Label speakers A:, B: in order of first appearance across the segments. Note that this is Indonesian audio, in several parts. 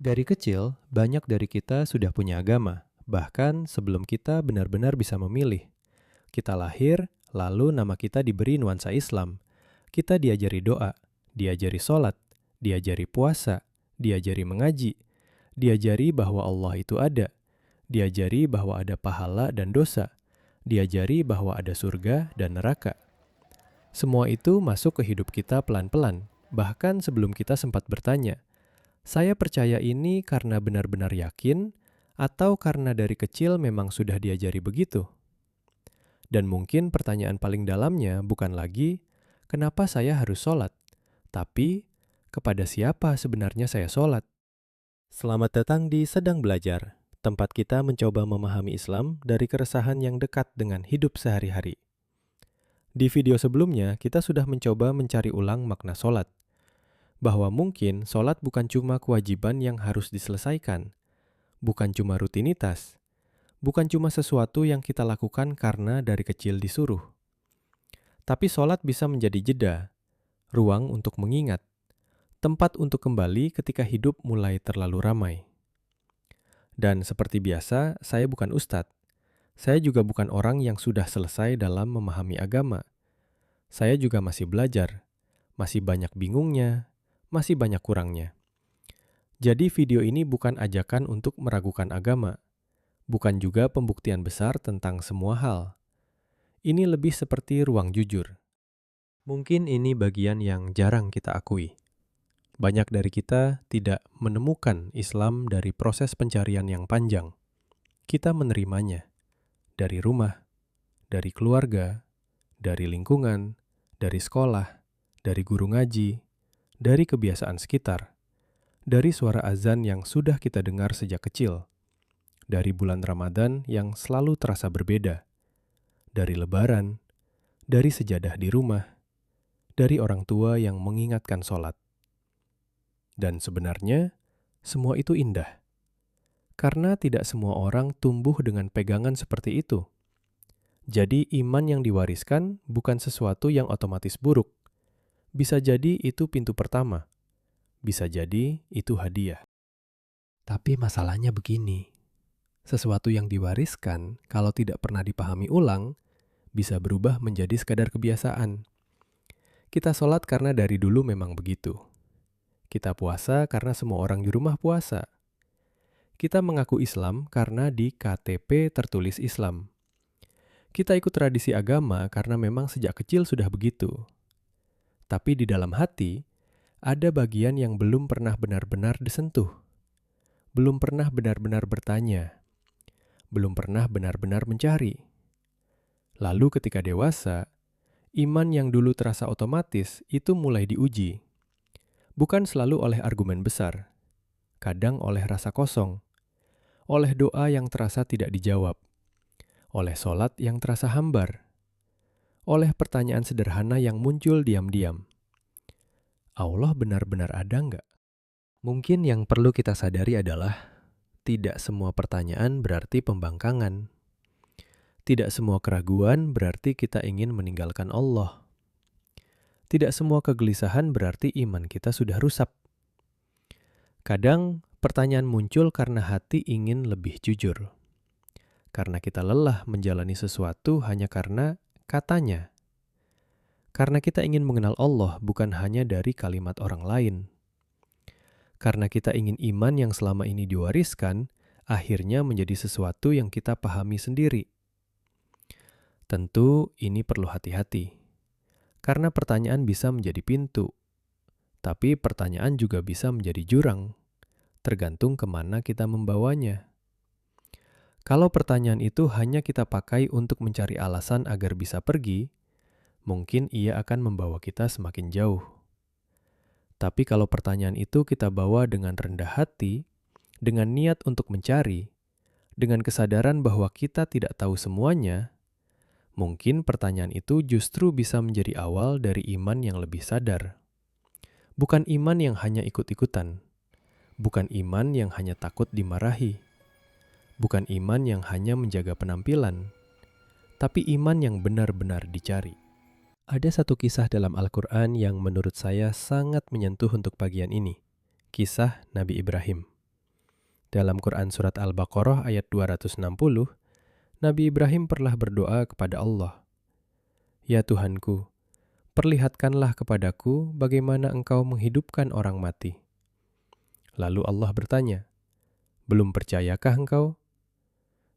A: Dari kecil, banyak dari kita sudah punya agama, bahkan sebelum kita benar-benar bisa memilih. Kita lahir, lalu nama kita diberi nuansa Islam. Kita diajari doa, diajari sholat, diajari puasa, diajari mengaji, diajari bahwa Allah itu ada, diajari bahwa ada pahala dan dosa, diajari bahwa ada surga dan neraka. Semua itu masuk ke hidup kita pelan-pelan, bahkan sebelum kita sempat bertanya, saya percaya ini karena benar-benar yakin, atau karena dari kecil memang sudah diajari begitu. Dan mungkin pertanyaan paling dalamnya bukan lagi, kenapa saya harus sholat? Tapi, kepada siapa sebenarnya saya sholat? Selamat datang di Sedang Belajar, tempat kita mencoba memahami Islam dari keresahan yang dekat dengan hidup sehari-hari. Di video sebelumnya, kita sudah mencoba mencari ulang makna sholat. Bahwa mungkin sholat bukan cuma kewajiban yang harus diselesaikan, bukan cuma rutinitas, bukan cuma sesuatu yang kita lakukan karena dari kecil disuruh. Tapi sholat bisa menjadi jeda, ruang untuk mengingat, tempat untuk kembali ketika hidup mulai terlalu ramai. Dan seperti biasa, saya bukan ustadz. Saya juga bukan orang yang sudah selesai dalam memahami agama. Saya juga masih belajar, masih banyak bingungnya, masih banyak kurangnya. Jadi video ini bukan ajakan untuk meragukan agama, bukan juga pembuktian besar tentang semua hal. Ini lebih seperti ruang jujur. Mungkin ini bagian yang jarang kita akui. Banyak dari kita tidak menemukan Islam dari proses pencarian yang panjang. Kita menerimanya dari rumah, dari keluarga, dari lingkungan, dari sekolah, dari guru ngaji, dari kebiasaan sekitar, dari suara azan yang sudah kita dengar sejak kecil, dari bulan Ramadan yang selalu terasa berbeda, dari lebaran, dari sejadah di rumah, dari orang tua yang mengingatkan sholat. Dan sebenarnya, semua itu indah. Karena tidak semua orang tumbuh dengan pegangan seperti itu. Jadi iman yang diwariskan bukan sesuatu yang otomatis buruk. Bisa jadi itu pintu pertama. Bisa jadi itu hadiah. Tapi masalahnya begini. Sesuatu yang diwariskan, kalau tidak pernah dipahami ulang, bisa berubah menjadi sekadar kebiasaan. Kita sholat karena dari dulu memang begitu. Kita puasa karena semua orang di rumah puasa. Kita mengaku Islam karena di KTP tertulis Islam. Kita ikut tradisi agama karena memang sejak kecil sudah begitu. Tapi di dalam hati, ada bagian yang belum pernah benar-benar disentuh. Belum pernah benar-benar bertanya. Belum pernah benar-benar mencari. Lalu ketika dewasa, iman yang dulu terasa otomatis itu mulai diuji. Bukan selalu oleh argumen besar, kadang oleh rasa kosong, oleh doa yang terasa tidak dijawab, oleh sholat yang terasa hambar, oleh pertanyaan sederhana yang muncul diam-diam. Allah benar-benar ada nggak? Mungkin yang perlu kita sadari adalah tidak semua pertanyaan berarti pembangkangan. Tidak semua keraguan berarti kita ingin meninggalkan Allah. Tidak semua kegelisahan berarti iman kita sudah rusak. Kadang pertanyaan muncul karena hati ingin lebih jujur. Karena kita lelah menjalani sesuatu hanya karena katanya. Karena kita ingin mengenal Allah bukan hanya dari kalimat orang lain. Karena kita ingin iman yang selama ini diwariskan, akhirnya menjadi sesuatu yang kita pahami sendiri. Tentu ini perlu hati-hati. Karena pertanyaan bisa menjadi pintu. Tapi pertanyaan juga bisa menjadi jurang. Tergantung kemana kita membawanya. Kalau pertanyaan itu hanya kita pakai untuk mencari alasan agar bisa pergi, mungkin ia akan membawa kita semakin jauh. Tapi kalau pertanyaan itu kita bawa dengan rendah hati, dengan niat untuk mencari, dengan kesadaran bahwa kita tidak tahu semuanya, mungkin pertanyaan itu justru bisa menjadi awal dari iman yang lebih sadar. Bukan iman yang hanya ikut-ikutan. Bukan iman yang hanya takut dimarahi. Bukan iman yang hanya menjaga penampilan. Tapi iman yang benar-benar dicari. Ada satu kisah dalam Al-Quran yang menurut saya sangat menyentuh untuk bagian ini. Kisah Nabi Ibrahim. Dalam Quran Surat Al-Baqarah ayat 260, Nabi Ibrahim pernah berdoa kepada Allah, "Ya Tuhanku, perlihatkanlah kepadaku bagaimana Engkau menghidupkan orang mati." Lalu Allah bertanya, "Belum percayakah engkau?"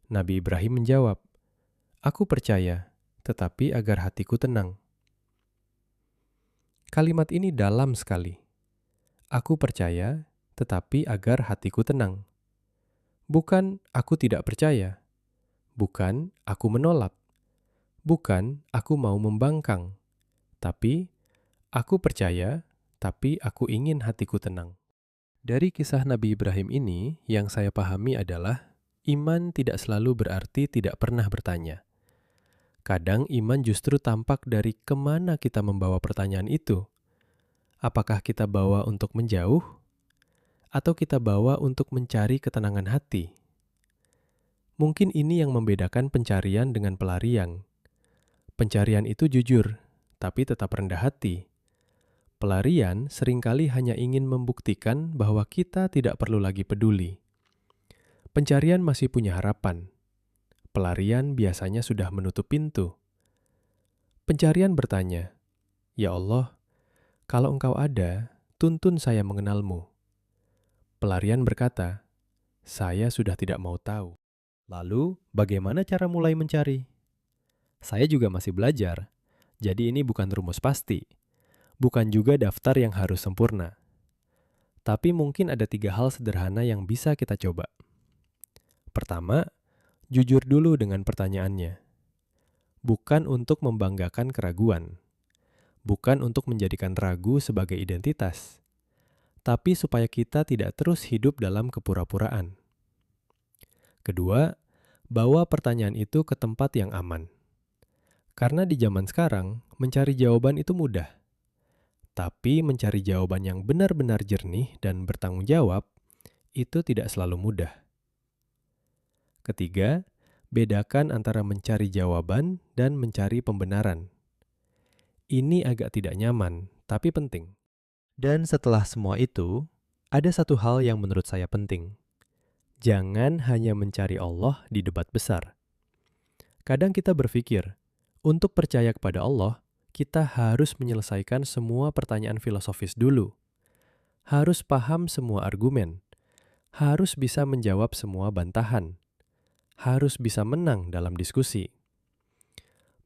A: Nabi Ibrahim menjawab, "Aku percaya, tetapi agar hatiku tenang." Kalimat ini dalam sekali. Aku percaya, tetapi agar hatiku tenang. Bukan aku tidak percaya. Bukan aku menolak. Bukan aku mau membangkang. Tapi aku percaya, tapi aku ingin hatiku tenang. Dari kisah Nabi Ibrahim ini, yang saya pahami adalah iman tidak selalu berarti tidak pernah bertanya. Kadang iman justru tampak dari kemana kita membawa pertanyaan itu. Apakah kita bawa untuk menjauh, atau kita bawa untuk mencari ketenangan hati? Mungkin ini yang membedakan pencarian dengan pelarian. Pencarian itu jujur, tapi tetap rendah hati. Pelarian seringkali hanya ingin membuktikan bahwa kita tidak perlu lagi peduli. Pencarian masih punya harapan. Pelarian biasanya sudah menutup pintu. Pencarian bertanya, "Ya Allah, kalau Engkau ada, tuntun saya mengenalmu." Pelarian berkata, "Saya sudah tidak mau tahu." Lalu, bagaimana cara mulai mencari? Saya juga masih belajar, jadi ini bukan rumus pasti. Bukan juga daftar yang harus sempurna. Tapi mungkin ada 3 hal sederhana yang bisa kita coba. Pertama, jujur dulu dengan pertanyaannya. Bukan untuk membanggakan keraguan. Bukan untuk menjadikan ragu sebagai identitas. Tapi supaya kita tidak terus hidup dalam kepura-puraan. Kedua, bawa pertanyaan itu ke tempat yang aman. Karena di zaman sekarang, mencari jawaban itu mudah. Tapi mencari jawaban yang benar-benar jernih dan bertanggung jawab, itu tidak selalu mudah. Ketiga, bedakan antara mencari jawaban dan mencari pembenaran. Ini agak tidak nyaman, tapi penting. Dan setelah semua itu, ada satu hal yang menurut saya penting. Jangan hanya mencari Allah di debat besar. Kadang kita berpikir, untuk percaya kepada Allah, kita harus menyelesaikan semua pertanyaan filosofis dulu. Harus paham semua argumen. Harus bisa menjawab semua bantahan. Harus bisa menang dalam diskusi.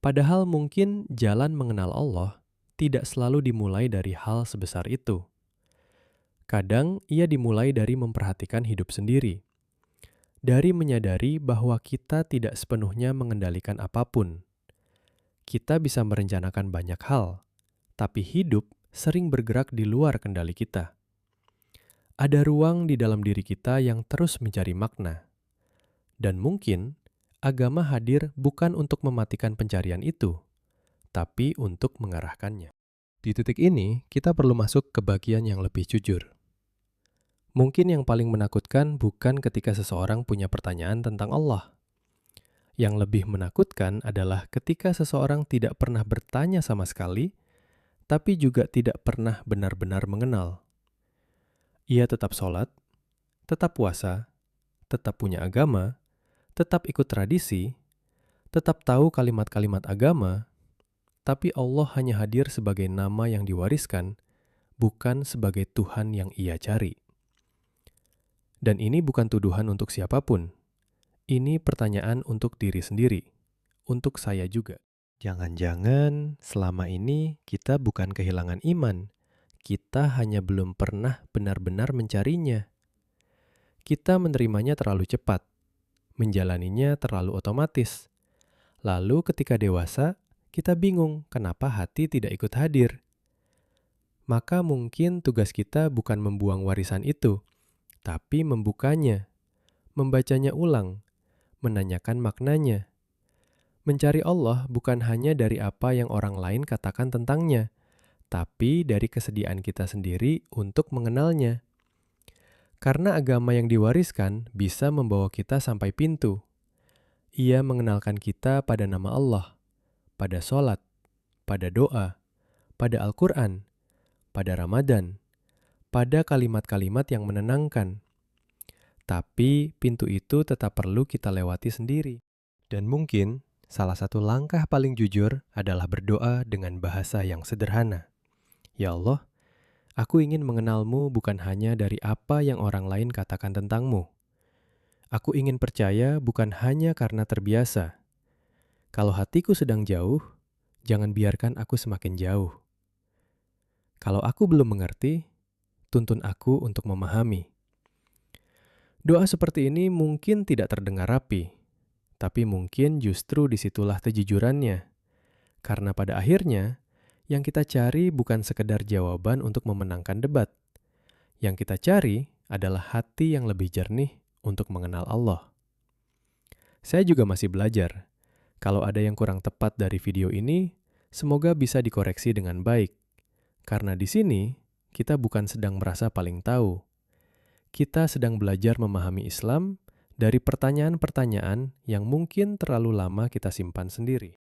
A: Padahal mungkin jalan mengenal Allah tidak selalu dimulai dari hal sebesar itu. Kadang ia dimulai dari memperhatikan hidup sendiri. Dari menyadari bahwa kita tidak sepenuhnya mengendalikan apapun. Kita bisa merencanakan banyak hal, tapi hidup sering bergerak di luar kendali kita. Ada ruang di dalam diri kita yang terus mencari makna. Dan mungkin agama hadir bukan untuk mematikan pencarian itu, tapi untuk mengarahkannya. Di titik ini, kita perlu masuk ke bagian yang lebih jujur. Mungkin yang paling menakutkan bukan ketika seseorang punya pertanyaan tentang Allah. Yang lebih menakutkan adalah ketika seseorang tidak pernah bertanya sama sekali, tapi juga tidak pernah benar-benar mengenal. Ia tetap sholat, tetap puasa, tetap punya agama, tetap ikut tradisi, tetap tahu kalimat-kalimat agama, tapi Allah hanya hadir sebagai nama yang diwariskan, bukan sebagai Tuhan yang ia cari. Dan ini bukan tuduhan untuk siapapun. Ini pertanyaan untuk diri sendiri, untuk saya juga. Jangan-jangan selama ini kita bukan kehilangan iman, kita hanya belum pernah benar-benar mencarinya. Kita menerimanya terlalu cepat, menjalaninya terlalu otomatis. Lalu ketika dewasa, kita bingung kenapa hati tidak ikut hadir. Maka mungkin tugas kita bukan membuang warisan itu, tapi membukanya, membacanya ulang, menanyakan maknanya. Mencari Allah bukan hanya dari apa yang orang lain katakan tentangnya, tapi dari kesediaan kita sendiri untuk mengenalnya. Karena agama yang diwariskan bisa membawa kita sampai pintu. Ia mengenalkan kita pada nama Allah, pada sholat, pada doa, pada Al-Quran, pada Ramadan, pada kalimat-kalimat yang menenangkan. Tapi pintu itu tetap perlu kita lewati sendiri. Dan mungkin salah satu langkah paling jujur adalah berdoa dengan bahasa yang sederhana. Ya Allah, aku ingin mengenalmu bukan hanya dari apa yang orang lain katakan tentangmu. Aku ingin percaya bukan hanya karena terbiasa. Kalau hatiku sedang jauh, jangan biarkan aku semakin jauh. Kalau aku belum mengerti, tuntun aku untuk memahami. Doa seperti ini mungkin tidak terdengar rapi, tapi mungkin justru disitulah kejujurannya. Karena pada akhirnya, yang kita cari bukan sekedar jawaban untuk memenangkan debat. Yang kita cari adalah hati yang lebih jernih untuk mengenal Allah. Saya juga masih belajar. Kalau ada yang kurang tepat dari video ini, semoga bisa dikoreksi dengan baik. Karena di sini, kita bukan sedang merasa paling tahu. Kita sedang belajar memahami Islam dari pertanyaan-pertanyaan yang mungkin terlalu lama kita simpan sendiri.